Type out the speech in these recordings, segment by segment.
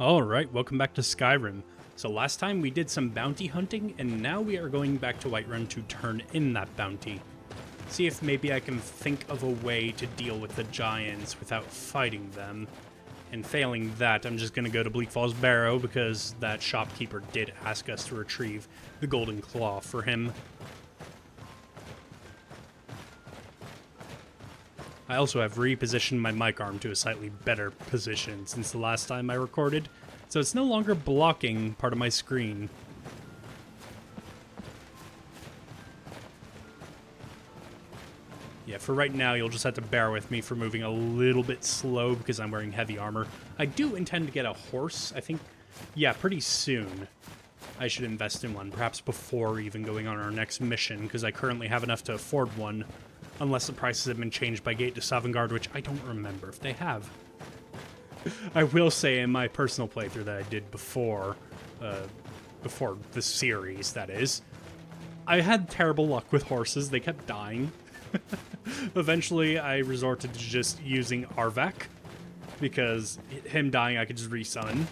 Alright, welcome back to Skyrim. So last time we did some bounty hunting, and now we are going back to Whiterun to turn in that bounty. See if maybe I can think of a way to deal with the giants without fighting them. And failing that, I'm just going to go to Bleak Barrow because that shopkeeper did ask us to retrieve the golden claw for him. I also have repositioned my mic arm to a slightly better position since the last time I recorded, so it's no longer blocking part of my screen. Yeah, for right now, you'll just have to bear with me for moving a little bit slow because I'm wearing heavy armor. I do intend to get a horse, I think, yeah, pretty soon. I should invest in one, perhaps before even going on our next mission, because I currently have enough to afford one. Unless the prices have been changed by Gate to Sovngarde, which I don't remember if they have. I will say in my personal playthrough that I did before the series, that is, I had terrible luck with horses. They kept dying. Eventually, I resorted to just using Arvel, because him dying, I could just resummon.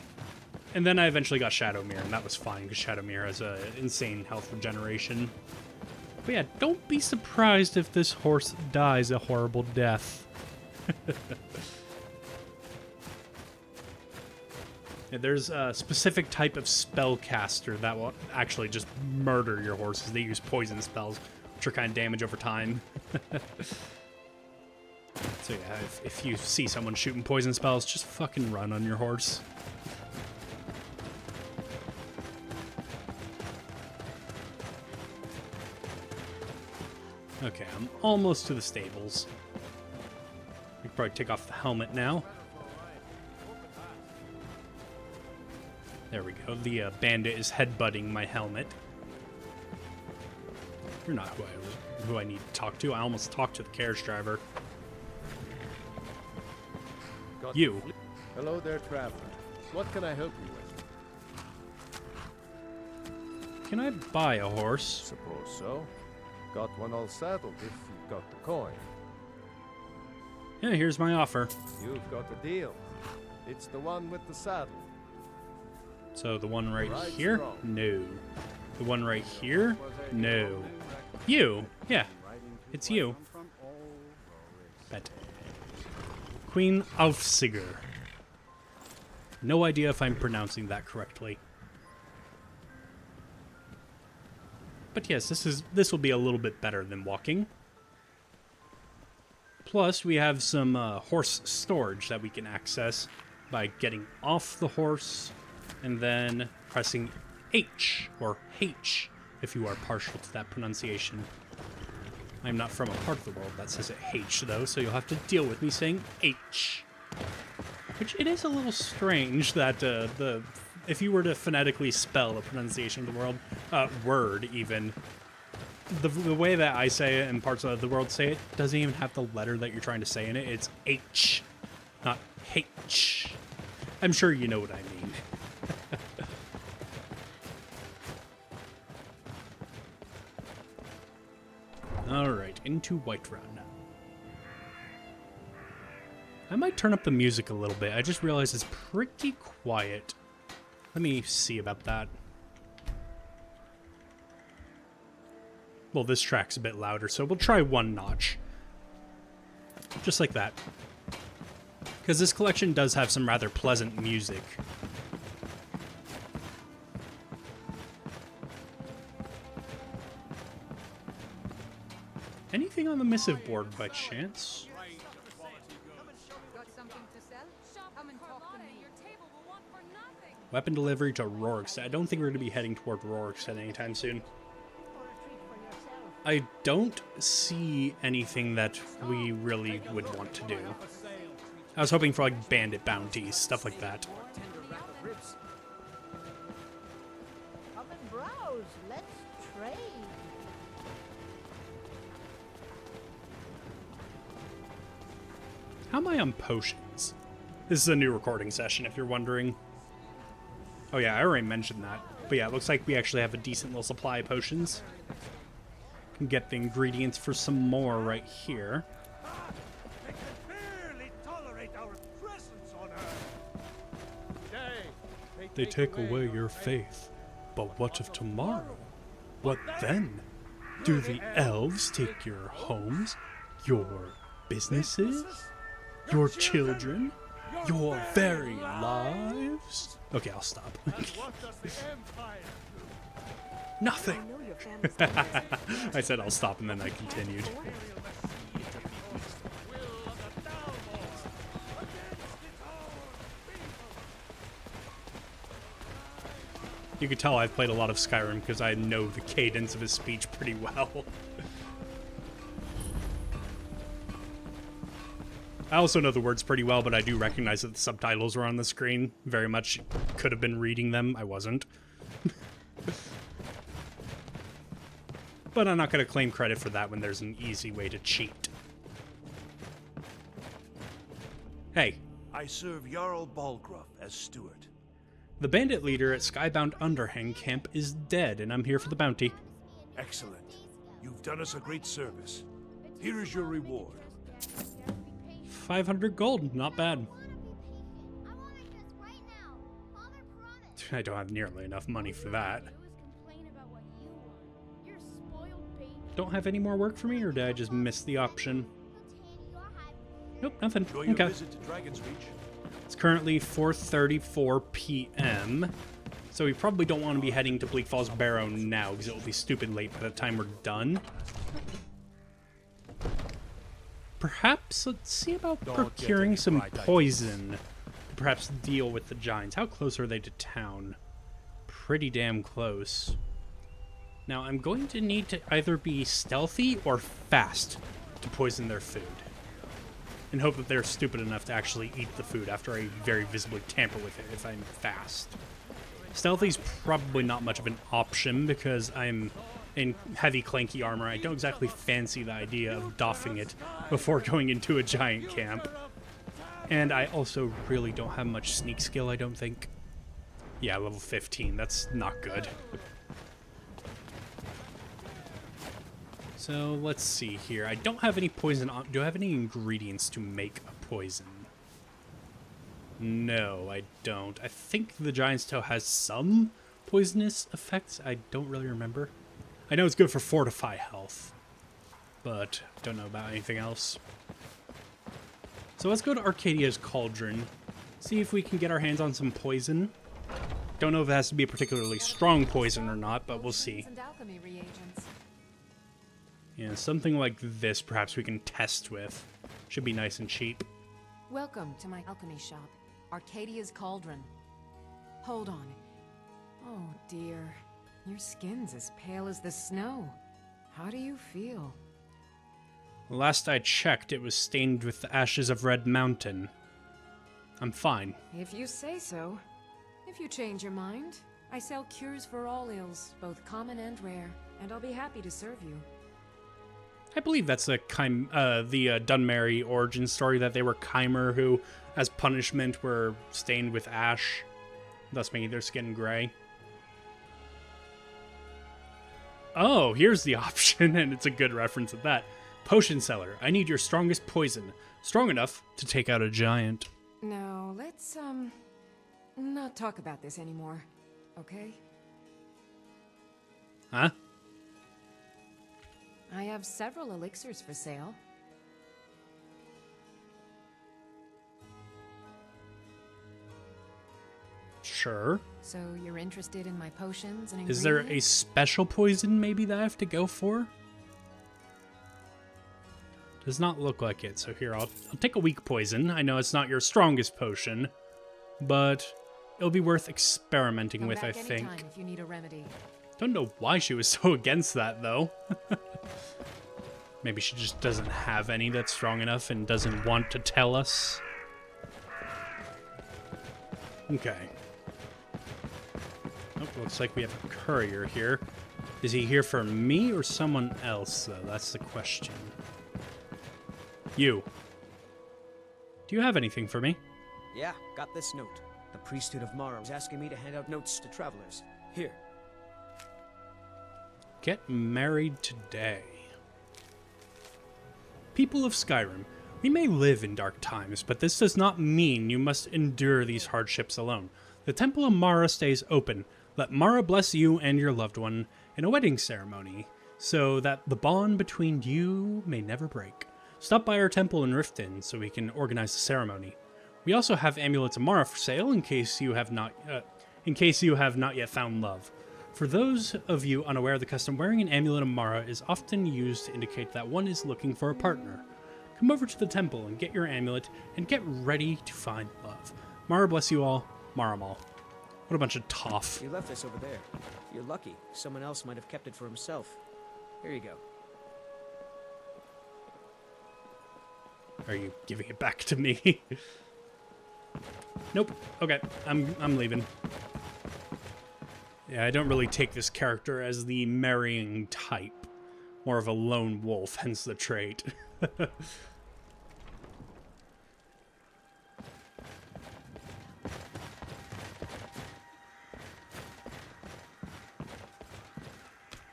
And then I eventually got Shadowmere, and that was fine, because Shadowmere has an insane health regeneration. But yeah, don't be surprised if this horse dies a horrible death. Yeah, there's a specific type of spellcaster that will actually just murder your horses. They use poison spells, which are kind of damage over time. So yeah, if you see someone shooting poison spells, just fucking run on your horse. Okay, I'm almost to the stables. We can probably take off the helmet now. There we go. The bandit is headbutting my helmet. You're not who I need to talk to. I almost talked to the carriage driver. You. Hello there, traveler. What can I help you with? Can I buy a horse? Suppose so. Got one all saddled if you've got the coin. Yeah, here's my offer. You've got a deal. It's the one with the saddle. So the one right Right here? strong. No. The one right here? No. You. Yeah. It's you. Bet. Queen Aufsiger. No idea if I'm pronouncing that correctly. But yes, this will be a little bit better than walking. Plus, we have some horse storage that we can access by getting off the horse and then pressing H, or H, if you are partial to that pronunciation. I'm not from a part of the world that says it H, though, so you'll have to deal with me saying H. Which, it is a little strange that if you were to phonetically spell a pronunciation of the world, word even, the way that I say it and parts of the world say it doesn't even have the letter that you're trying to say in it. It's H, not H. I'm sure you know what I mean. Alright, into Whiterun. I might turn up the music a little bit. I just realized it's pretty quiet. Let me see about that. Well, this track's a bit louder, so we'll try one notch. Just like that. Because this collection does have some rather pleasant music. Anything on the missive board by chance? Weapon delivery to Rorikstead. I don't think we're going to be heading toward Rorikstead anytime soon. I don't see anything that we really would want to do. I was hoping for like bandit bounties, stuff like that. Come and browse. Let's trade. How am I on potions? This is a new recording session, if you're wondering. Oh yeah, I already mentioned that. But yeah, it looks like we actually have a decent little supply of potions. Can get the ingredients for some more right here. They can barely tolerate our presence on Earth. they take away your faith. But what of tomorrow? What then? Do the elves take your homes, your businesses, your children, your very lives? Okay, I'll stop. Nothing! I said I'll stop and then I continued. You can tell I've played a lot of Skyrim because I know the cadence of his speech pretty well. I also know the words pretty well, but I do recognize that the subtitles were on the screen. Very much could have been reading them. I wasn't. But I'm not going to claim credit for that when there's an easy way to cheat. Hey. I serve Jarl Balgruuf as steward. The bandit leader at Skybound Underhang Camp is dead, and I'm here for the bounty. Excellent. You've done us a great service. Here is your reward. 500 gold, not bad. I don't have nearly enough money for that. Don't have any more work for me, or did I just miss the option? Nope, nothing. Enjoy your Okay. visit to Dragon's Reach. It's currently 4:34 p.m., so we probably don't want to be heading to Bleak Falls Barrow now, because it will be stupid late by the time we're done. Perhaps, let's see about procuring some poison to perhaps deal with the giants. How close are they to town? Pretty damn close. Now, I'm going to need to either be stealthy or fast to poison their food, and hope that they're stupid enough to actually eat the food after I very visibly tamper with it if I'm fast. Stealthy's probably not much of an option because I'm in heavy clanky armor. I don't exactly fancy the idea of doffing it before going into a giant camp. And I also really don't have much sneak skill, I don't think. Yeah, level 15, that's not good. So let's see here. I don't have any poison on. Do I have any ingredients to make a poison? No, I don't. I think the Giant's Toe has some poisonous effects. I don't really remember. I know it's good for fortify health, but don't know about anything else. So let's go to Arcadia's Cauldron, see if we can get our hands on some poison. Don't know if it has to be a particularly strong poison or not, but we'll see. Yeah, something like this perhaps we can test with. Should be nice and cheap. Welcome to my alchemy shop, Arcadia's Cauldron. Hold on. Oh dear, your skin's as pale as the snow. How do you feel? Last I checked, it was stained with the ashes of Red Mountain. I'm fine. If you say so. If you change your mind, I sell cures for all ills, both common and rare, and I'll be happy to serve you. I believe that's the Dunmerry origin story, that they were Chimer who, as punishment, were stained with ash, thus making their skin gray. Oh, here's the option, and it's a good reference at that. Potion seller, I need your strongest poison. Strong enough to take out a giant. No, let's, not talk about this anymore, okay? Huh? I have several elixirs for sale. Sure. So you're interested in my potions and Is there a ingredients? special poison maybe that I have to go for? Does not look like it, so here, I'll take a weak poison. I know it's not your strongest potion, but it'll be worth experimenting Come with, I back think. anytime if you need a remedy. Don't know why she was so against that, though. Maybe she just doesn't have any that's strong enough and doesn't want to tell us. Okay. Oh, looks like we have a courier here. Is he here for me or someone else, though? That's the question. You. Do you have anything for me? Yeah, got this note. The priesthood of Mara was asking me to hand out notes to travelers. Here. Get married today. People of Skyrim, we may live in dark times, but this does not mean you must endure these hardships alone. The Temple of Mara stays open. Let Mara bless you and your loved one in a wedding ceremony, so that the bond between you may never break. Stop by our temple in Riften so we can organize the ceremony. We also have amulets of Mara for sale in case you have not yet found love. For those of you unaware of the custom, wearing an amulet of Mara is often used to indicate that one is looking for a partner. Come over to the temple and get your amulet and get ready to find love. Mara bless you all. Maramal. What a bunch of toff. You left this over there. You're lucky. Someone else might have kept it for himself. Here you go. Are you giving it back to me? Nope. Okay, I'm leaving. Yeah, I don't really take this character as the marrying type. More of a lone wolf, hence the trait.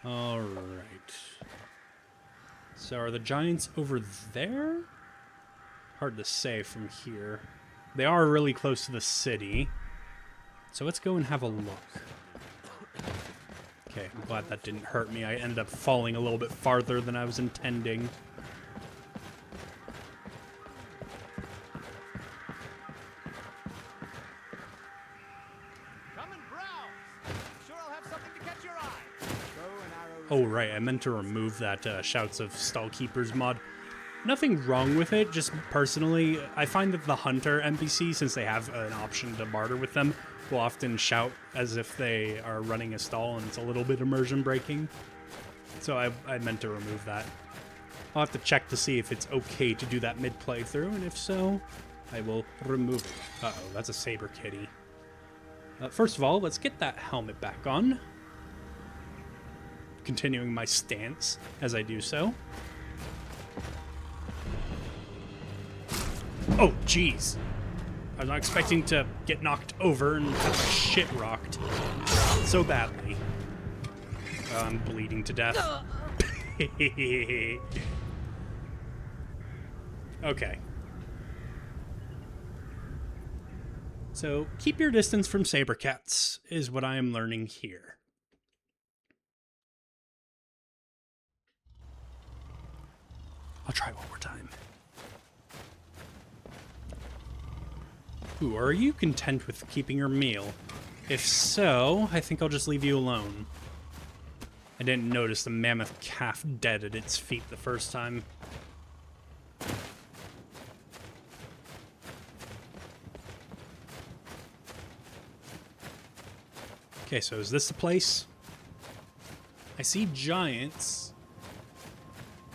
Alright. So are the giants over there? Hard to say from here. They are really close to the city. So let's go and have a look. Okay, I'm glad that didn't hurt me. I ended up falling a little bit farther than I was intending. Come and browse. Sure, I'll have something to catch your eye. Oh, right. I meant to remove that Shouts of Stallkeepers mod. Nothing wrong with it, just personally, I find that the Hunter NPC, since they have an option to barter with them, will often shout as if they are running a stall, and it's a little bit immersion breaking. So I meant to remove that. I'll have to check to see if it's okay to do that mid-playthrough, and if so, I will remove it. Uh-oh, that's a saber kitty. First of all, let's get that helmet back on. Continuing my stance as I do so. Oh, jeez. I was not expecting to get knocked over and have my shit rocked so badly. I'm bleeding to death. Okay. So, keep your distance from saber cats, is what I am learning here. I'll try one more time. Ooh, are you content with keeping your meal? If so, I think I'll just leave you alone. I didn't notice the mammoth calf dead at its feet the first time. Okay, so is this the place? I see giants.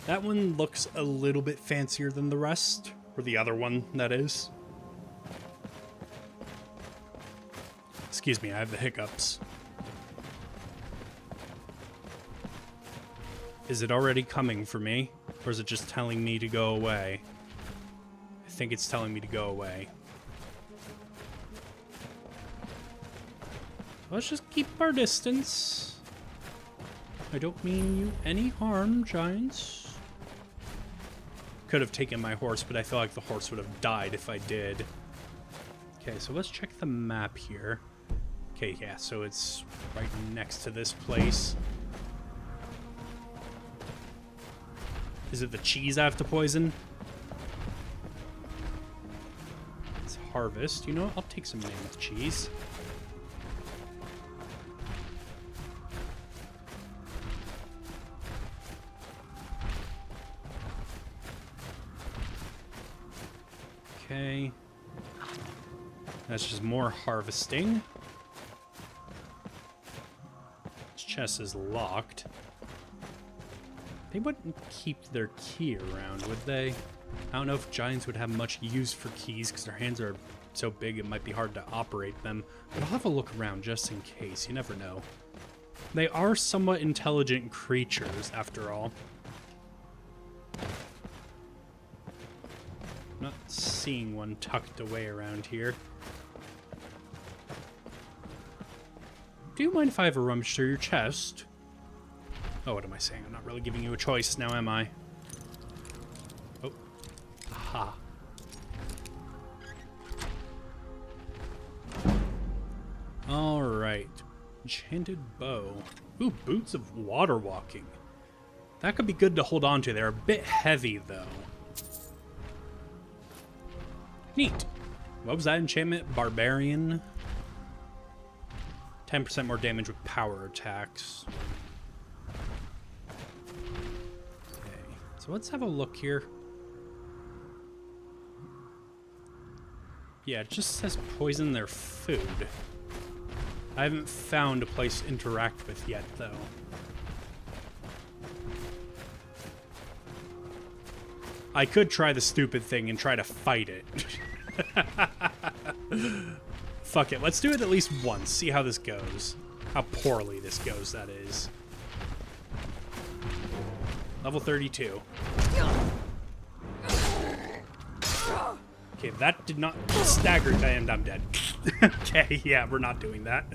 That one looks a little bit fancier than the rest. Or the other one, that is. Excuse me, I have the hiccups. Is it already coming for me? Or is it just telling me to go away? I think it's telling me to go away. Let's just keep our distance. I don't mean you any harm, giants. Could have taken my horse, but I feel like the horse would have died if I did. Okay, so let's check the map here. Okay, yeah, so it's right next to this place. Is it the cheese I have to poison? It's harvest. You know what? I'll take some mammoth cheese. Okay. That's just more harvesting. This chest is locked. They wouldn't keep their key around, would they? I don't know if giants would have much use for keys because their hands are so big it might be hard to operate them. But I'll have a look around just in case. You never know. They are somewhat intelligent creatures, after all. Not seeing one tucked away around here. Do you mind if I have a rummage through your chest? Oh, what am I saying? I'm not really giving you a choice now, am I? Oh. Aha. Alright. Enchanted bow. Ooh, boots of water walking. That could be good to hold on to. They're a bit heavy, though. Neat. What was that enchantment? Barbarian. 10% more damage with power attacks. Okay, so let's have a look here. Yeah, it just says poison their food. I haven't found a place to interact with yet, though. I could try the stupid thing and try to fight it. Fuck it, let's do it at least once, see how this goes. How poorly this goes, that is. Level 32. Okay, that did not stagger, and I'm dead. Okay, yeah, we're not doing that.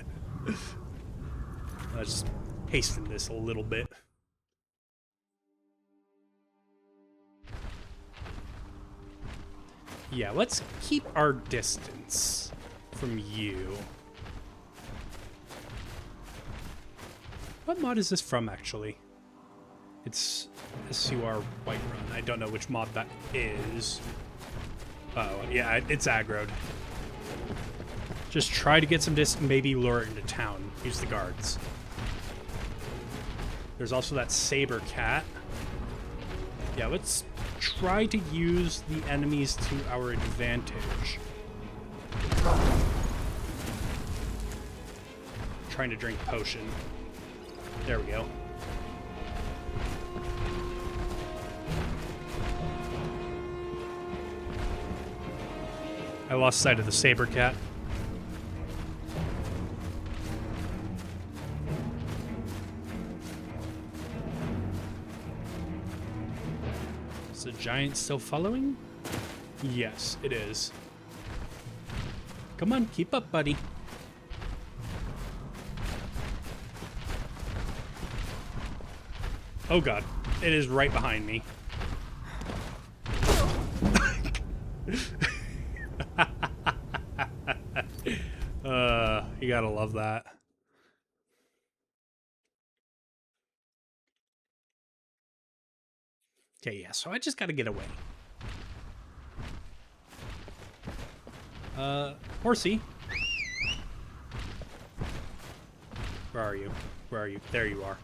Let's just hasten this a little bit. Yeah, let's keep our distance from you. What mod is this from, actually? It's SUR Whiterun. I don't know which mod that is. Oh, yeah, it's aggroed. Just try to get some distance, maybe lure it into town. Use the guards. There's also that saber cat. Yeah, let's try to use the enemies to our advantage. Trying to drink potion. There we go. I lost sight of the saber cat. Is the giant still following? Yes, it is. Come on, keep up, buddy. Oh god, it is right behind me. You gotta love that. Okay, yeah, so I just gotta get away. Horsey. Where are you? Where are you? There you are.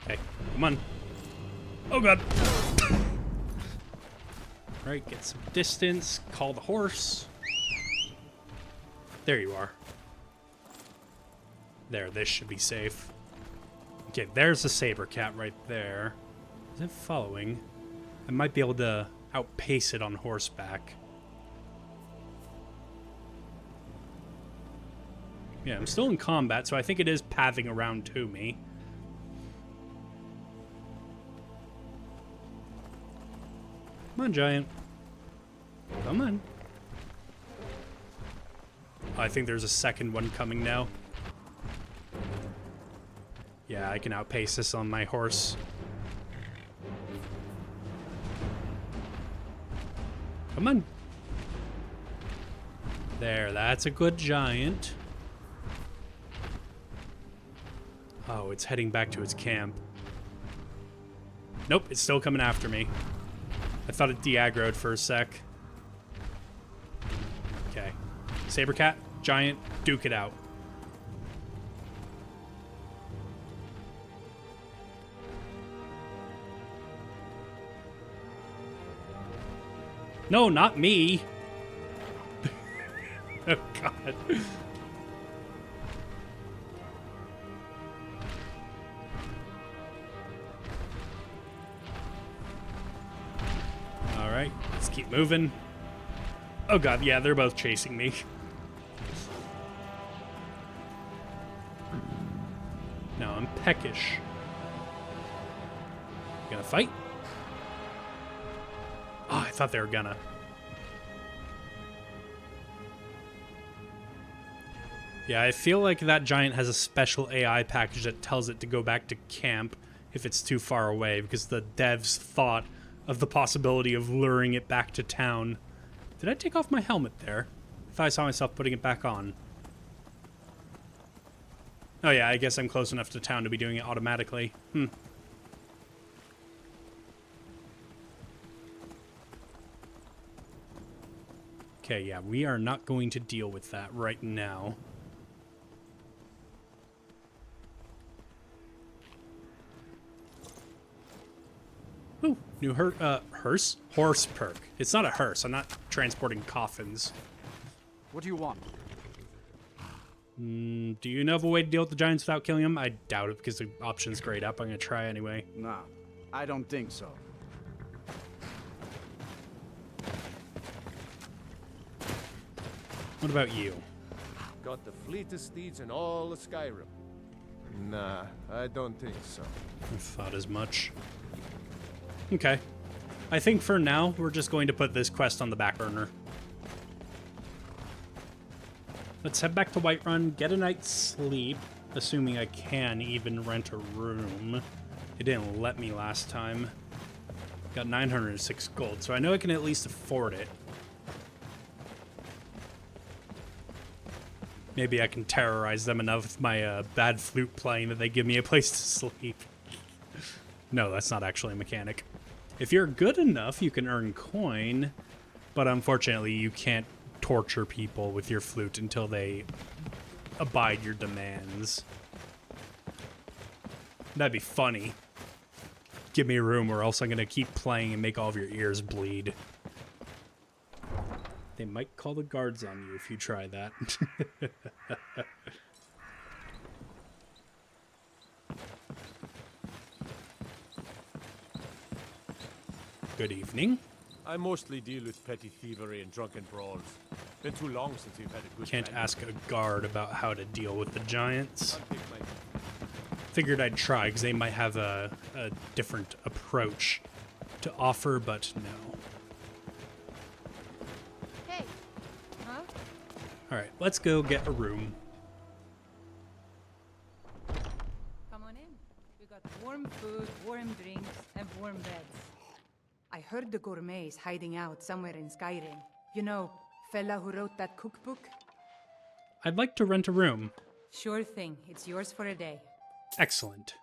Okay, come on. Oh god! Alright, get some distance. Call the horse. There you are. There, this should be safe. Okay, there's the saber cat right there. Is it following? I might be able to outpace it on horseback. Yeah, I'm still in combat, so I think it is pathing around to me. Come on, giant. Come on. Oh, I think there's a second one coming now. Yeah, I can outpace this on my horse. Come on. There, that's a good giant. Oh, it's heading back to its camp. Nope, it's still coming after me. I thought it de-aggroed for a sec. Okay. Saber cat, giant, duke it out. No, not me. Oh, God. All right, let's keep moving. Oh, God, yeah, they're both chasing me. Now I'm peckish. Gonna fight? Oh, I thought they were gonna. Yeah, I feel like that giant has a special AI package that tells it to go back to camp if it's too far away, because the devs thought of the possibility of luring it back to town. Did I take off my helmet there? I thought I saw myself putting it back on. Oh yeah, I guess I'm close enough to town to be doing it automatically. Okay, yeah, we are not going to deal with that right now. Ooh, new hearse? Horse perk. It's not a hearse. I'm not transporting coffins. What do you want? Do you know of a way to deal with the giants without killing them? I doubt it because the option's grayed up. I'm going to try anyway. Nah, I don't think so. What about you? Got the fleetest steeds in all of Skyrim. Nah, I don't think so. I thought as much. Okay. I think for now, we're just going to put this quest on the back burner. Let's head back to Whiterun, get a night's sleep, assuming I can even rent a room. It didn't let me last time. Got 906 gold, so I know I can at least afford it. Maybe I can terrorize them enough with my bad flute playing that they give me a place to sleep. No, that's not actually a mechanic. If you're good enough, you can earn coin, but unfortunately you can't torture people with your flute until they abide your demands. That'd be funny. Give me a room or else I'm gonna keep playing and make all of your ears bleed. They might call the guards on you if you try that. Good evening. I mostly deal with petty thievery and drunken brawls. Been too long since we've had a good Can't bandit. ask a guard about how to deal with the giants. I'll take my... Figured I'd try because they might have a different approach to offer, but no. Hey. Huh? All right, let's go get a room. Come on in. We got warm food, warm drinks, and warm beds. I heard the gourmet's hiding out somewhere in Skyrim. You know, fella who wrote that cookbook? I'd like to rent a room. Sure thing. It's yours for a day. Excellent.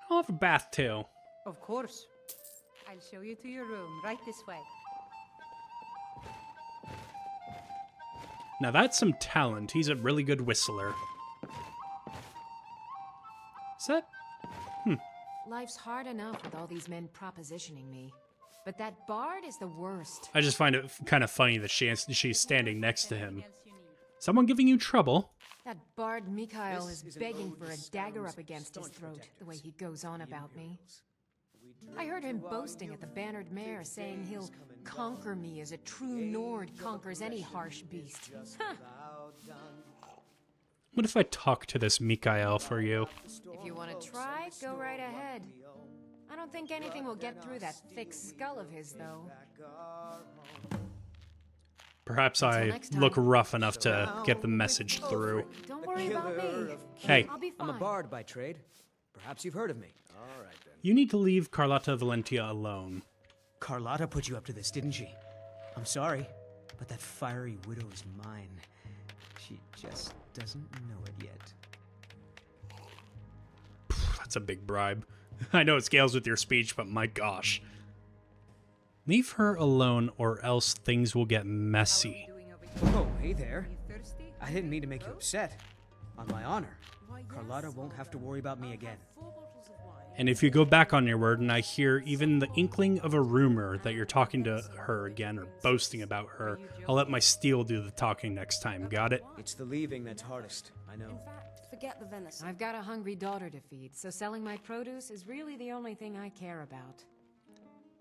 I'll have a bath too. Of course. I'll show you to your room, right this way. Now that's some talent. He's a really good whistler. Is that? Life's hard enough with all these men propositioning me. But that bard is the worst. I just find it kind of funny that she's standing next to him. Anything else you need? Someone giving you trouble? That bard Mikhail This is is an begging ode for to a dagger Skyrim's up against his staunch throat, the protectors, way he goes on about me. We I heard him dreamt while boasting at the youth Bannered Mare, did saying days he'll come and conquer go. me as a true The Nord age of conquers any aggression harsh is beast. just Huh. about done. What if I talk to this Mikhail for you? If you want to try, go right ahead. I don't think anything will get through that thick skull of his, though. Perhaps Until I next time. look rough enough to get the message through. Don't worry about me. Hey, I'll be fine. I'm a bard by trade. Perhaps you've heard of me. All right then. you need to leave Carlotta Valentia alone. Carlotta put you up to this, didn't she? I'm sorry, but that fiery widow is mine. She just doesn't know it yet. That's a big bribe. I know it scales with your speech, but my gosh. Leave her alone or else things will get messy. Doing over here? Oh, hey there. You thirsty? I didn't mean to make you upset. On my honor, Carlotta won't have to worry about me again. And if you go back on your word and I hear even the inkling of a rumor that you're talking to her again or boasting about her, I'll let my steel do the talking next time. Got it? It's the leaving that's hardest, I know. Forget the venison. I've got a hungry daughter to feed, so selling my produce is really the only thing I care about.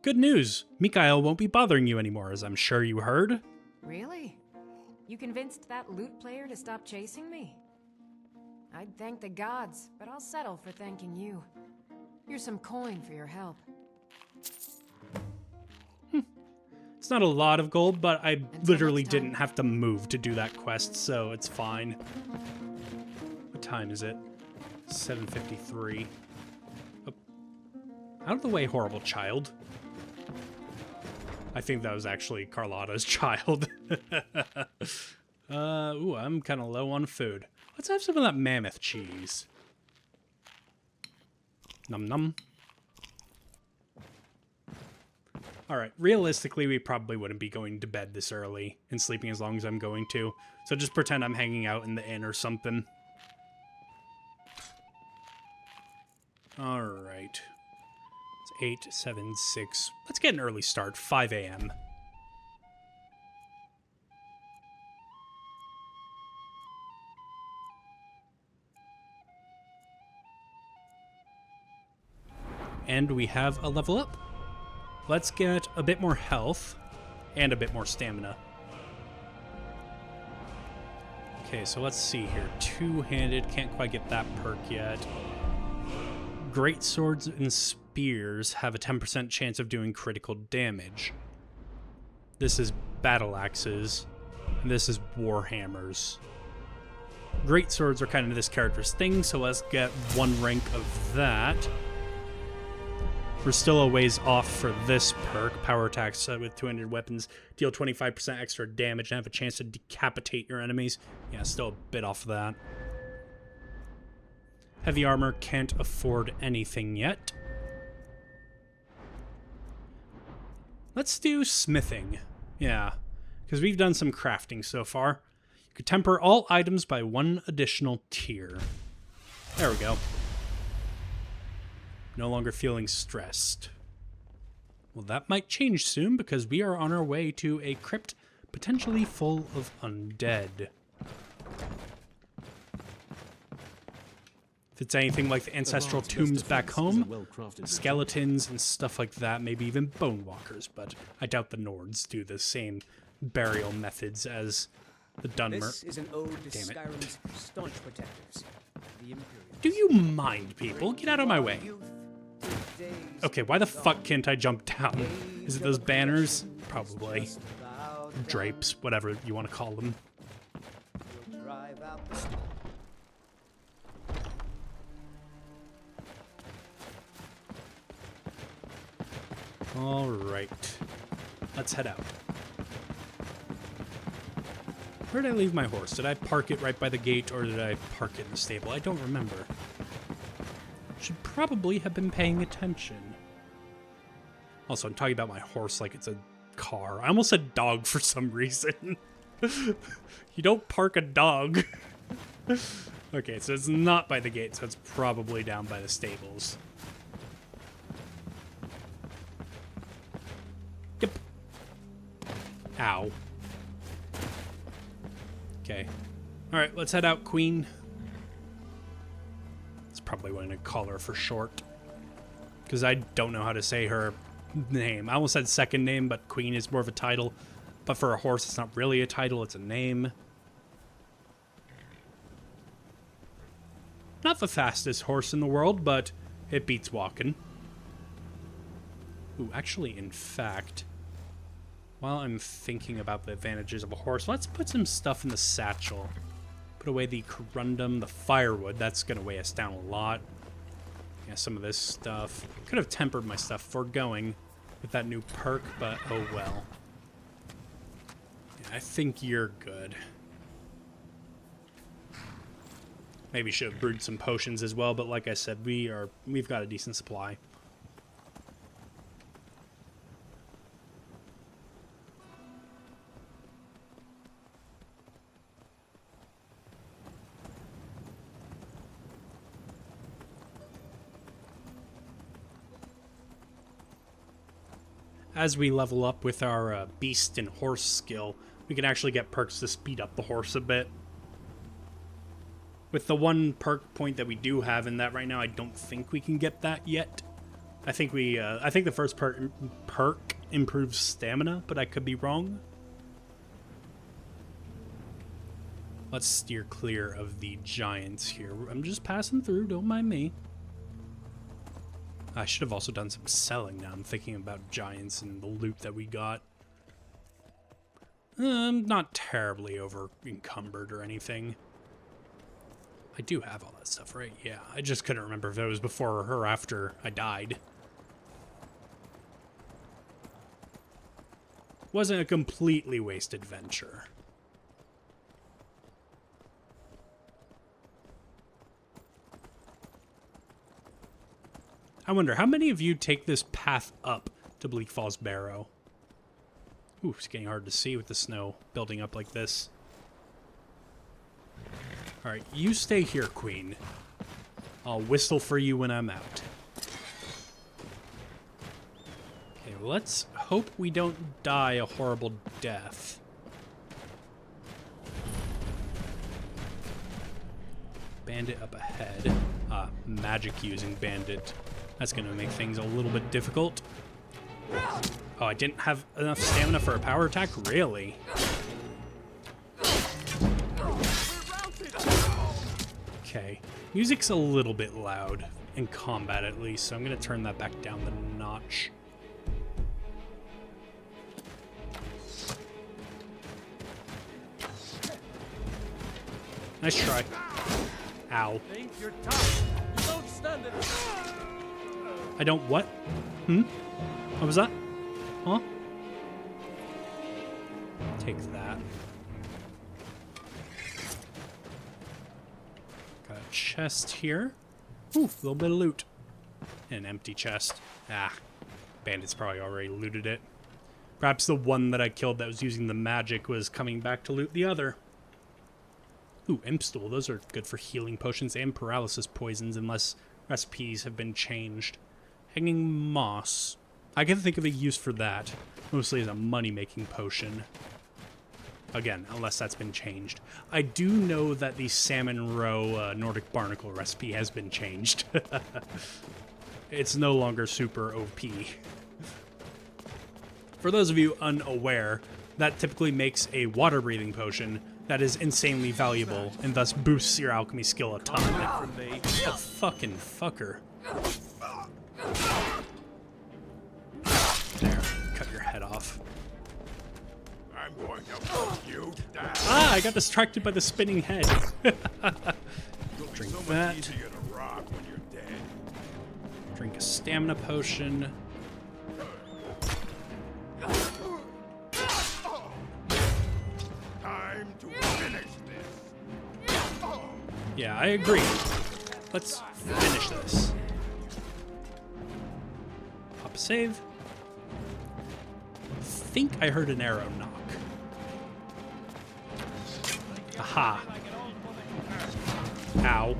Good news. Mikhail won't be bothering you anymore, as I'm sure you heard. Really? You convinced that lute player to stop chasing me? I'd thank the gods, but I'll settle for thanking you. Here's some coin for your help. It's not a lot of gold, but I Until literally next time. didn't have to move to do that quest, so it's fine. What time is it? 7:53. Oh. Out of the way, horrible child. I think that was actually Carlotta's child. Ooh, I'm kind of low on food. Let's have some of that mammoth cheese. Num num. Alright, realistically, we probably wouldn't be going to bed this early and sleeping as long as I'm going to. So just pretend I'm hanging out in the inn or something. Alright. It's 8, 7, 6. Let's get an early start, 5 a.m. And we have a level up. Let's get a bit more health and a bit more stamina. Okay, so let's see here. Two-handed, can't quite get that perk yet. Great swords and spears have a 10% chance of doing critical damage. This is battle axes, and this is war hammers. Great swords are kind of this character's thing, so let's get one rank of that. We're still a ways off for this perk. Power attacks with 200 weapons deal 25% extra damage and have a chance to decapitate your enemies. Yeah, still a bit off of that. Heavy armor can't afford anything yet. Let's do smithing. Yeah, because we've done some crafting so far. You could temper all items by 1 additional tier. There we go. No longer feeling stressed. Well, that might change soon because we are on our way to a crypt potentially full of undead. If it's anything like the ancestral tombs back home, skeletons and stuff like that, maybe even bone walkers, but I doubt the Nords do the same burial methods as the Dunmer. This is an ode to Damn it. Skyrim's staunch protectors, the Imperials. Do you mind, people? Get out of my way. Okay, why the fuck can't I jump down? Is it those banners? Probably. Drapes, whatever you want to call them. Alright. Let's head out. Where did I leave my horse? Did I park it right by the gate or did I park it in the stable? I don't remember. Should probably have been paying attention. Also, I'm talking about my horse like it's a car. I almost said dog for some reason. You don't park a dog. Okay, so it's not by the gate, so it's probably down by the stables. Yep. Ow. Okay. Alright, let's head out, Queen. That's probably what I'm going to call her for short. Because I don't know how to say her name. I almost said second name, but Queen is more of a title. But for a horse, it's not really a title, it's a name. Not the fastest horse in the world, but it beats walking. Ooh, actually, in fact, while I'm thinking about the advantages of a horse, let's put some stuff in the satchel. Put away the corundum, the firewood. That's going to weigh us down a lot. Yeah, some of this stuff. Could have tempered my stuff for going with that new perk, but oh well. Yeah, I think you're good. Maybe should have brewed some potions as well, but like I said, we've got a decent supply. As we level up with our beast and horse skill, we can actually get perks to speed up the horse a bit. With the one perk point that we do have in that right now, I don't think we can get that yet. I think the first perk improves stamina, but I could be wrong. Let's steer clear of the giants here. I'm just passing through, don't mind me. I should have also done some selling now. I'm thinking about giants and the loot that we got. I'm not terribly over encumbered or anything. I do have all that stuff, right? Yeah, I just couldn't remember if it was before or after I died. Wasn't a completely wasted venture. I wonder, how many of you take this path up to Bleak Falls Barrow? Ooh, it's getting hard to see with the snow building up like this. Alright, you stay here, Queen. I'll whistle for you when I'm out. Okay, well, let's hope we don't die a horrible death. Bandit up ahead. Magic-using Bandit. That's going to make things a little bit difficult. Oh, I didn't have enough stamina for a power attack? Really? Okay. Music's a little bit loud. In combat, at least. So I'm going to turn that back down the notch. Nice try. Ow. Think you're tough. You don't stand it. I don't what? What was that? Huh? Take that. Got a chest here. Ooh, a little bit of loot. An empty chest. Ah, Bandit's probably already looted it. Perhaps the one that I killed that was using the magic was coming back to loot the other. Ooh, imp stool. Those are good for healing potions and paralysis poisons unless recipes have been changed. Hanging moss. I can think of a use for that. Mostly as a money-making potion. Again, unless that's been changed. I do know that the salmon roe Nordic barnacle recipe has been changed. It's no longer super OP. For those of you unaware, that typically makes a water-breathing potion that is insanely valuable and thus boosts your alchemy skill a ton. Oh, fucking fucker. There, cut your head off. I'm going to put you down. Ah, I got distracted by the spinning head. You'll be Drink so much that. easier to rob when you're dead. Drink a stamina potion. Time to finish this. Yeah, I agree. Let's finish this. Pop a save. I think I heard an arrow knock. Aha. Ow.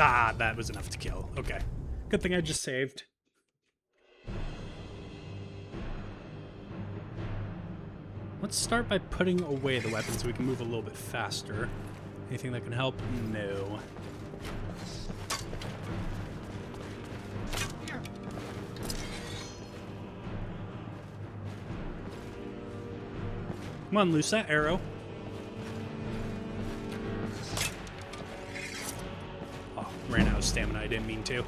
Ah, that was enough to kill. Okay. Good thing I just saved. Let's start by putting away the weapons so we can move a little bit faster. Anything that can help? No. Come on, loose that arrow. Oh, ran out of stamina. I didn't mean to.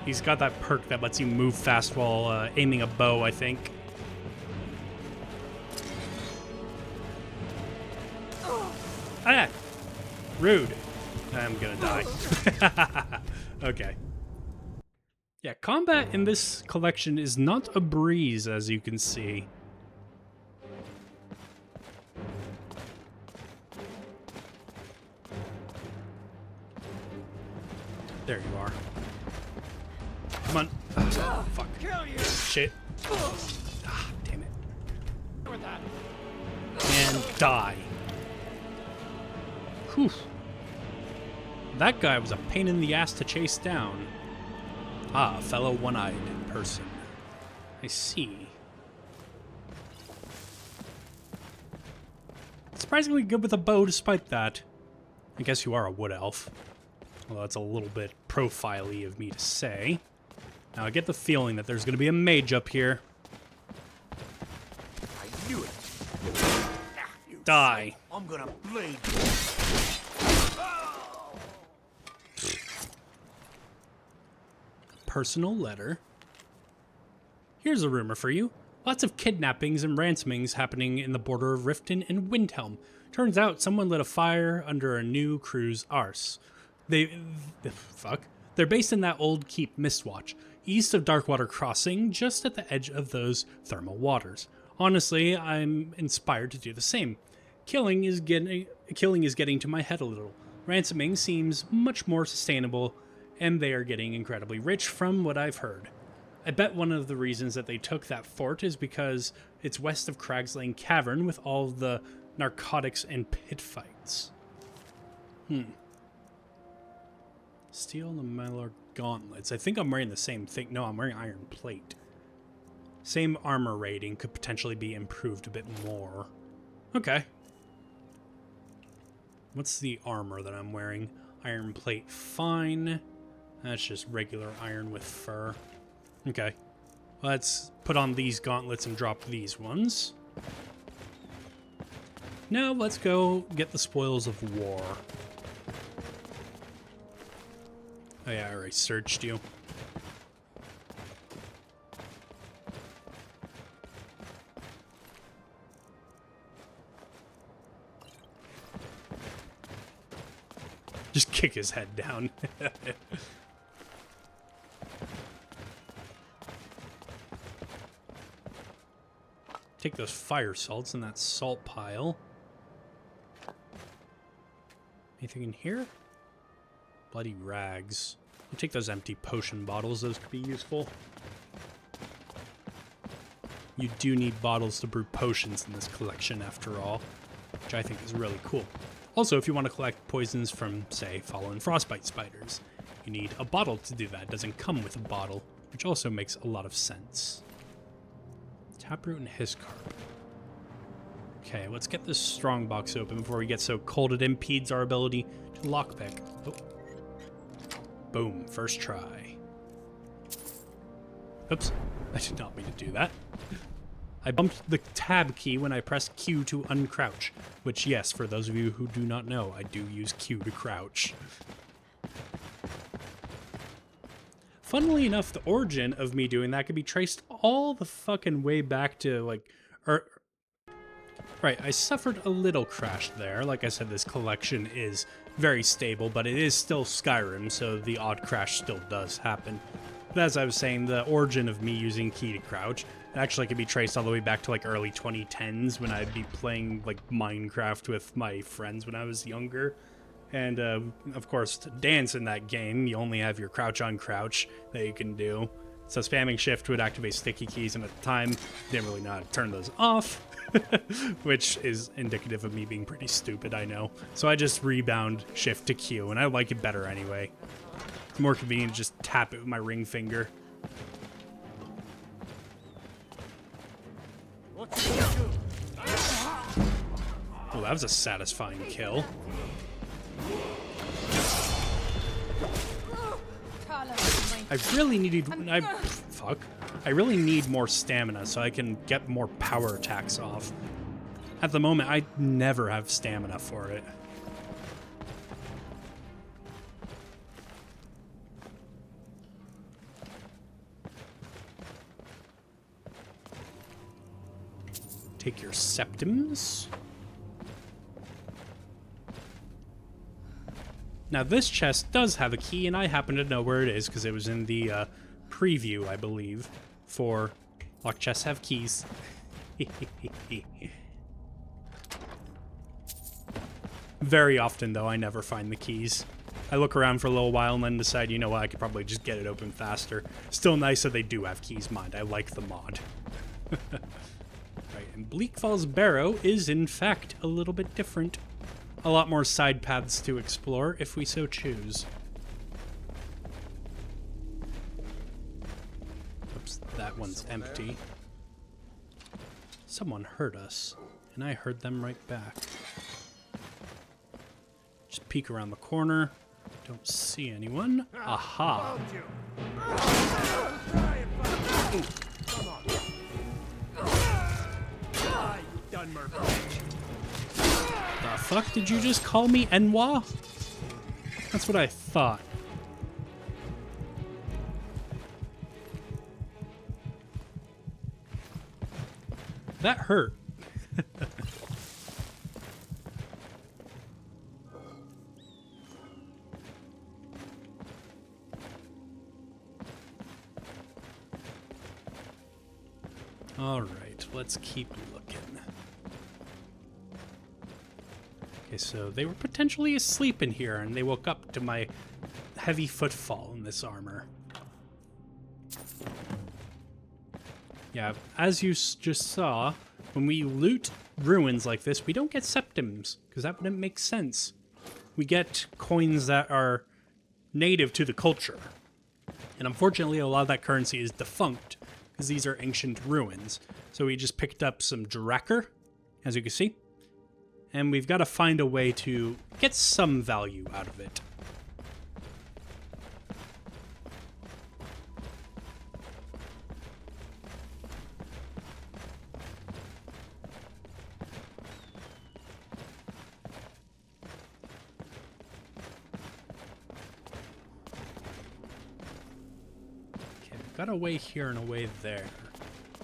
He's got that perk that lets you move fast while aiming a bow, I think. Ah! Rude. I'm gonna die. Okay. Yeah, combat in this collection is not a breeze, as you can see. There you are. Come on. Ah, fuck. Shit. Ah, damn it. And die. Whew. That guy was a pain in the ass to chase down. Ah, a fellow one-eyed person. I see. Surprisingly good with a bow despite that. I guess you are a wood elf. Although that's a little bit profile-y of me to say. Now I get the feeling that there's going to be a mage up here. I knew it. Die. I'm gonna blade Personal letter. Here's a rumor for you. Lots of kidnappings and ransomings happening in the border of Riften and Windhelm. Turns out someone lit a fire under a new crew's arse. They're based in that old keep Mistwatch, east of Darkwater Crossing, just at the edge of those thermal waters. Honestly, I'm inspired to do the same. Killing is getting to my head a little. Ransoming seems much more sustainable, and they are getting incredibly rich from what I've heard. I bet one of the reasons that they took that fort is because it's west of Cragslane Cavern with all the narcotics and pit fights. Steel the Malar gauntlets. I think I'm wearing the same thing. No, I'm wearing iron plate. Same armor rating, could potentially be improved a bit more. Okay. What's the armor that I'm wearing? Iron plate, fine. That's just regular iron with fur. Okay. Let's put on these gauntlets and drop these ones. Now let's go get the spoils of war. Oh yeah, I already searched you. Just kick his head down. Take those fire salts in that salt pile. Anything in here? Bloody rags. I'll take those empty potion bottles. Those could be useful. You do need bottles to brew potions in this collection, after all, which I think is really cool. Also, if you want to collect poisons from, say, fallen frostbite spiders, you need a bottle to do that. It doesn't come with a bottle, which also makes a lot of sense. Taproot and Hiscarp. Okay, let's get this strong box open before we get so cold it impedes our ability to lockpick. Oh. Boom, first try. Oops, I did not mean to do that. I bumped the tab key when I pressed Q to uncrouch, which, yes, for those of you who do not know, I do use Q to crouch. Funnily enough, the origin of me doing that could be traced all the fucking way back to, like, right, I suffered a little crash there. Like I said, this collection is very stable, but it is still Skyrim, so the odd crash still does happen. But as I was saying, the origin of me using key to crouch actually could be traced all the way back to like early 2010s when I'd be playing like Minecraft with my friends when I was younger. And of course, to dance in that game, you only have your crouch on crouch that you can do. So spamming shift would activate sticky keys, and at the time, didn't really know how to turn those off, which is indicative of me being pretty stupid, I know. So I just rebound shift to Q, and I like it better anyway. It's more convenient to just tap it with my ring finger. Oh, that was a satisfying kill. I really need more stamina so I can get more power attacks off. At the moment, I never have stamina for it. Take your septims. Now this chest does have a key, and I happen to know where it is because it was in the preview, I believe, for lock chests have keys. Very often, though, I never find the keys. I look around for a little while and then decide, you know what, I could probably just get it open faster. Still nice that they do have keys mod. I like the mod. Right, and Bleak Falls Barrow is, in fact, a little bit different. A lot more side paths to explore if we so choose. Oops, that one's empty. Someone heard us, and I heard them right back. Just peek around the corner. Don't see anyone. Aha! The fuck did you just call me, Enwa? That's what I thought. That hurt. All right, let's keep looking. Okay, so they were potentially asleep in here, and they woke up to my heavy footfall in this armor. Yeah, as you just saw, when we loot ruins like this, we don't get septims, because that wouldn't make sense. We get coins that are native to the culture. And unfortunately, a lot of that currency is defunct, because these are ancient ruins. So we just picked up some Drakkar, as you can see. And we've got to find a way to get some value out of it. Okay, we've got a way here and a way there.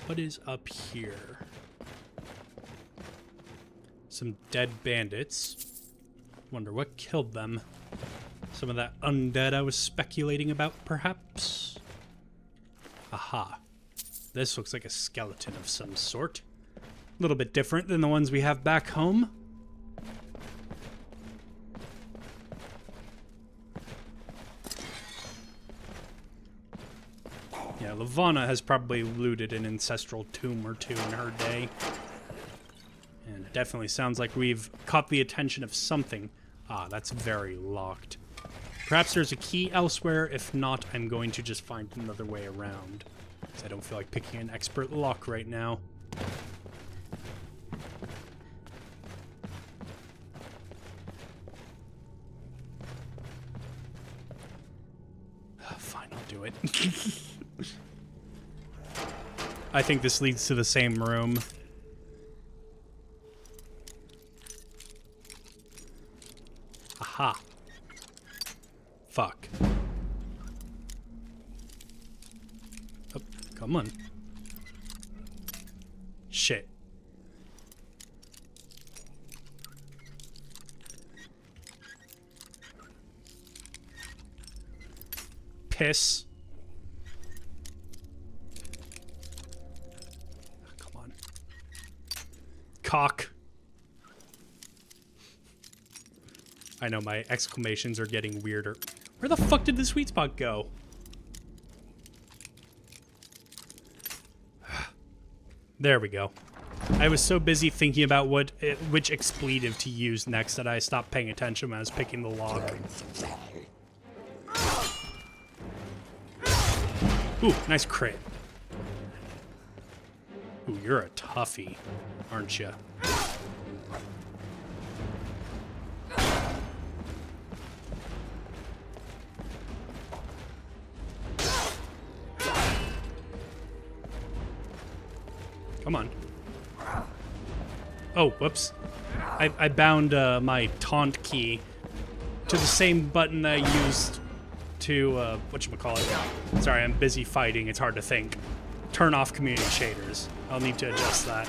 What is up here? Some dead bandits. Wonder what killed them. Some of that undead I was speculating about, perhaps? Aha. This looks like a skeleton of some sort. A little bit different than the ones we have back home. Yeah, Levana has probably looted an ancestral tomb or two in her day. And it definitely sounds like we've caught the attention of something. Ah, that's very locked. Perhaps there's a key elsewhere. If not, I'm going to just find another way around. Because I don't feel like picking an expert lock right now. Fine, I'll do it. I think this leads to the same room. Aha. Fuck. Oh, come on. Shit. Piss. Oh, come on. Cock. I know my exclamations are getting weirder. Where the fuck did the sweet spot go? There we go. I was so busy thinking about which expletive to use next that I stopped paying attention when I was picking the lock. Ooh, nice crit. Ooh, you're a toughie, aren't you? Come on. Oh, whoops. I bound my taunt key to the same button that I used to, whatchamacallit. Sorry, I'm busy fighting. It's hard to think. Turn off community shaders. I'll need to adjust that.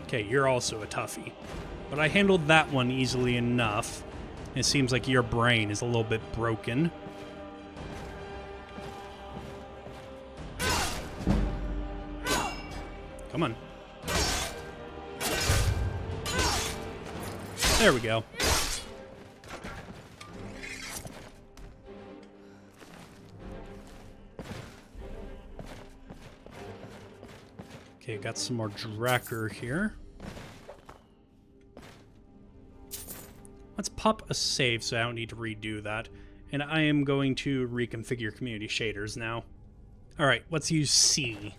Okay, you're also a toughie. But I handled that one easily enough. It seems like your brain is a little bit broken. Come on. There we go. Okay, got some more Drakkar here. Let's pop a save so I don't need to redo that. And I am going to reconfigure community shaders now. Alright, let's use C.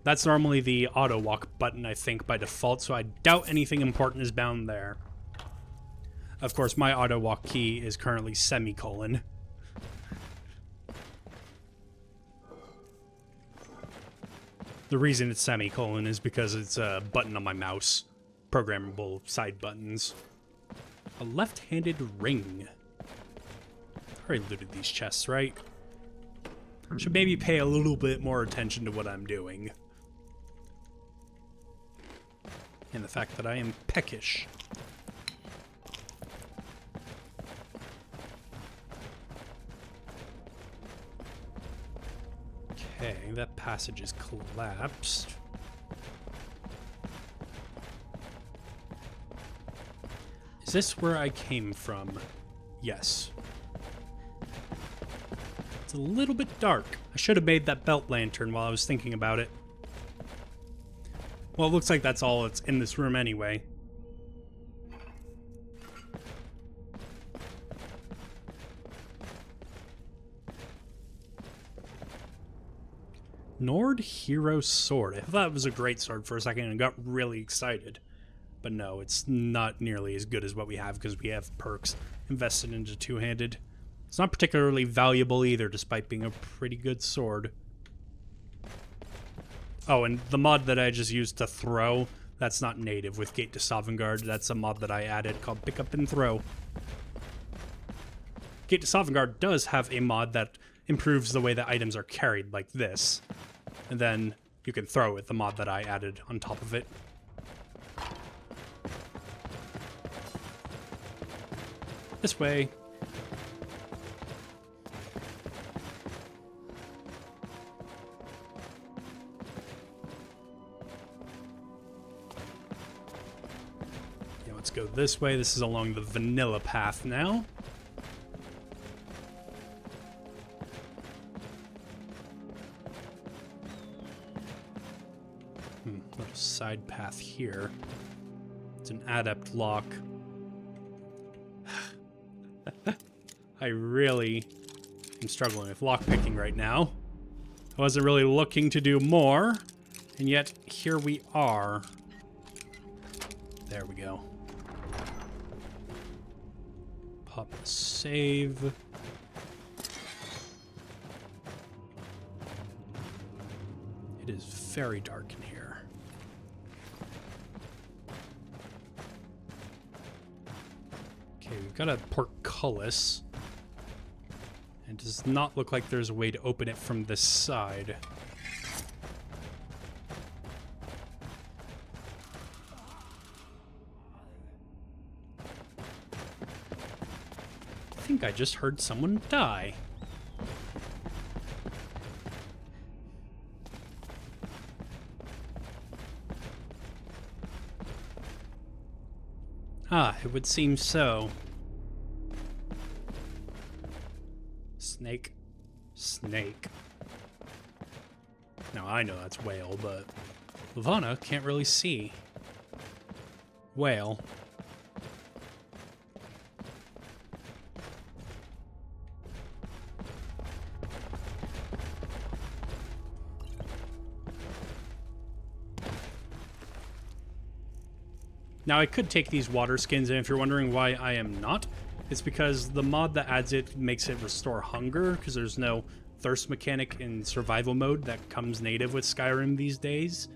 That's normally the auto walk button, I think, by default, so I doubt anything important is bound there. Of course, my auto walk key is currently semicolon. The reason it's semicolon is because it's a button on my mouse. Programmable side buttons. A left-handed ring. I already looted these chests, right? Should maybe pay a little bit more attention to what I'm doing. And the fact that I am peckish. Okay, that passage is collapsed. Is this where I came from? Yes. It's a little bit dark. I should have made that belt lantern while I was thinking about it. Well, it looks like that's all that's in this room anyway. Nord Hero Sword. I thought it was a great sword for a second and got really excited. But no, it's not nearly as good as what we have because we have perks invested into two-handed. It's not particularly valuable either, despite being a pretty good sword. Oh, and the mod that I just used to throw, that's not native with Gate to Sovngarde. That's a mod that I added called Pick Up and Throw. Gate to Sovngarde does have a mod that improves the way that items are carried, like this. And then you can throw it, the mod that I added on top of it. This way. Yeah, let's go this way. This is along the vanilla path now. Little side path here. It's an adept lock. I really am struggling with lockpicking right now. I wasn't really looking to do more, and yet here we are. There we go. Pop a save. It is very dark in here. Okay, we've got a portcullis. It does not look like there's a way to open it from this side. I think I just heard someone die. Ah, it would seem so. Snake. Snake. Now, I know that's whale, but Lavana can't really see. Whale. Now, I could take these water skins, and if you're wondering why I am not, it's because the mod that adds it makes it restore hunger, because there's no thirst mechanic in survival mode that comes native with Skyrim these days.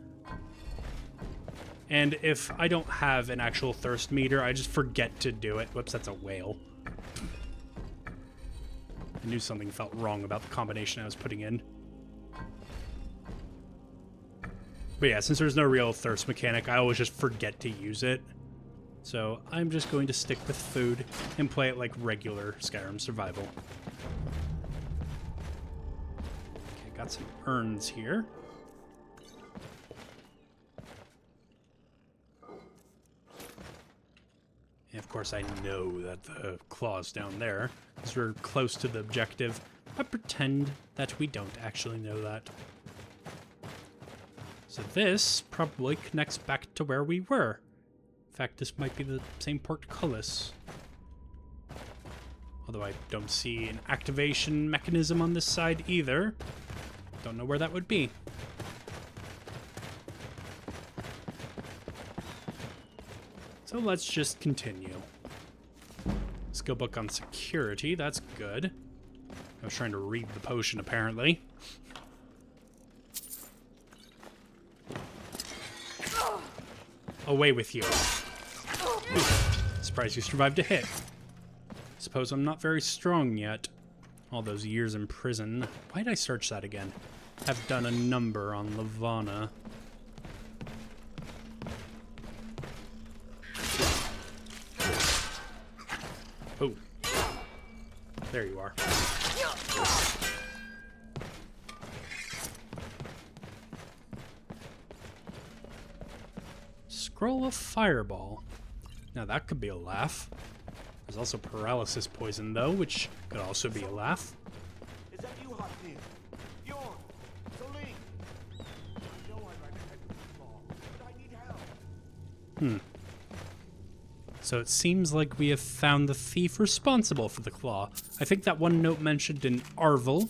And if I don't have an actual thirst meter, I just forget to do it. Whoops, that's a whale. I knew something felt wrong about the combination I was putting in. But yeah, since there's no real thirst mechanic, I always just forget to use it. So I'm just going to stick with food and play it like regular Skyrim survival. Okay, got some urns here. And of course I know that the claw's down there, because we're close to the objective, but pretend that we don't actually know that. So this probably connects back to where we were. In fact, this might be the same portcullis. Although I don't see an activation mechanism on this side either. Don't know where that would be. So let's just continue. Skill book on security, that's good. I was trying to read the potion apparently. Away with you. Ooh, surprised you survived a hit. Suppose I'm not very strong yet. All those years in prison. Why'd I search that again? Have done a number on Lavana. Oh. There you are. Scroll of Fireball. Now that could be a laugh. There's also paralysis poison, though, which could also be a laugh. Is that you, Hotfield? Bjorn? Celine? I know I ran ahead with the claw, but I need help. So it seems like we have found the thief responsible for the claw. I think that one note mentioned in Arvel.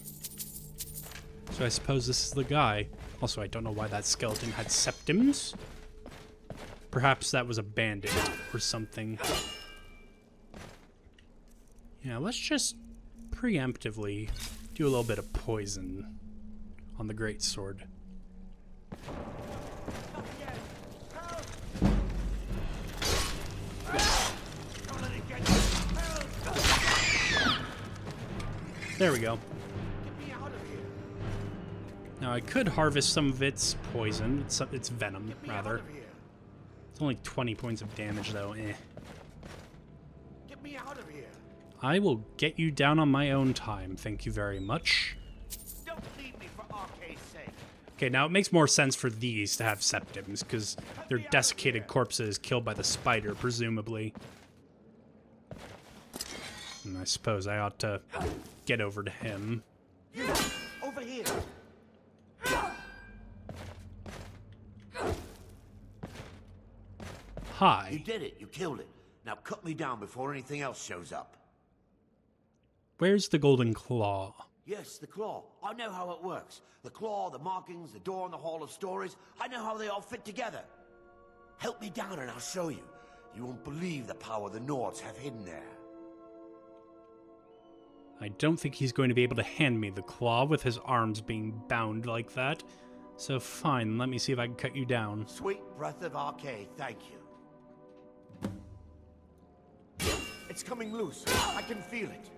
So I suppose this is the guy. Also, I don't know why that skeleton had septims. Perhaps that was a bandit or something. Yeah, let's just preemptively do a little bit of poison on the greatsword. There we go. Now I could harvest some of its poison, its venom, rather. It's only 20 points of damage, though. Get me out of here. I will get you down on my own time, thank you very much. Don't leave me for Arcade's sake. Okay, now it makes more sense for these to have septims, because they're desiccated corpses killed by the spider, presumably. And I suppose I ought to get over to him. Over here. Hi. You did it. You killed it. Now cut me down before anything else shows up. Where's the golden claw? Yes, the claw. I know how it works. The claw, the markings, the door in the Hall of Stories. I know how they all fit together. Help me down and I'll show you. You won't believe the power the Nords have hidden there. I don't think he's going to be able to hand me the claw with his arms being bound like that. So fine, let me see if I can cut you down. Sweet breath of Arcade, thank you. It's coming loose. I can feel it.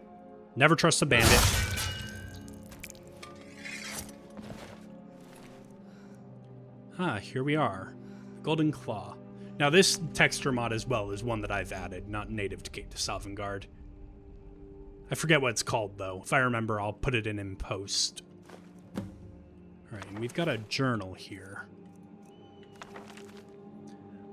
Never trust a bandit. Ah, here we are. Golden Claw. Now this texture mod as well is one that I've added, not native to Sovngarde. I forget what it's called, though. If I remember, I'll put it in post. Alright, and we've got a journal here.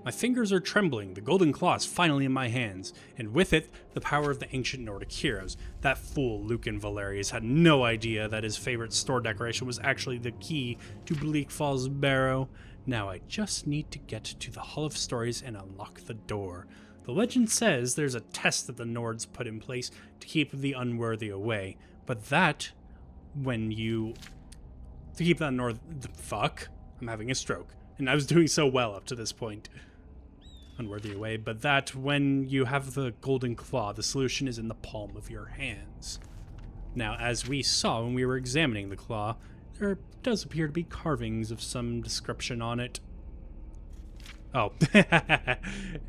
My fingers are trembling. The golden claw is finally in my hands, and with it, the power of the ancient Nordic heroes. That fool, Lucan Valerius, had no idea that his favorite store decoration was actually the key to Bleak Falls Barrow. Now I just need to get to the Hall of Stories and unlock the door. The legend says there's a test that the Nords put in place to keep the unworthy away, but that, when you... to keep the fuck? I'm having a stroke, and I was doing so well up to this point. Unworthy away, but that when you have the golden claw, the solution is in the palm of your hands. Now, as we saw when we were examining the claw, there does appear to be carvings of some description on it. Oh,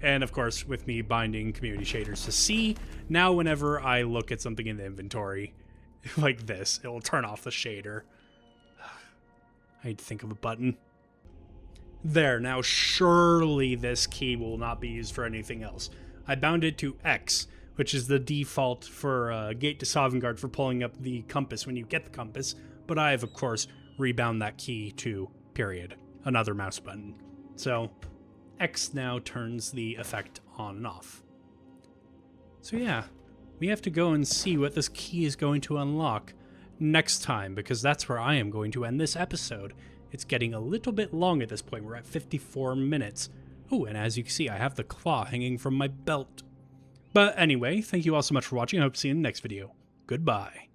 and of course, with me binding community shaders to C, now whenever I look at something in the inventory, like this, it will turn off the shader. I'd think of a button. There, now surely this key will not be used for anything else. I bound it to X, which is the default for Gate to Sovngarde for pulling up the compass when you get the compass, but I have, of course, rebound that key to period, another mouse button. So X now turns the effect on and off. So yeah, we have to go and see what this key is going to unlock next time, because that's where I am going to end this episode. It's getting a little bit long at this point. We're at 54 minutes. Oh, and as you can see, I have the claw hanging from my belt. But anyway, thank you all so much for watching. I hope to see you in the next video. Goodbye.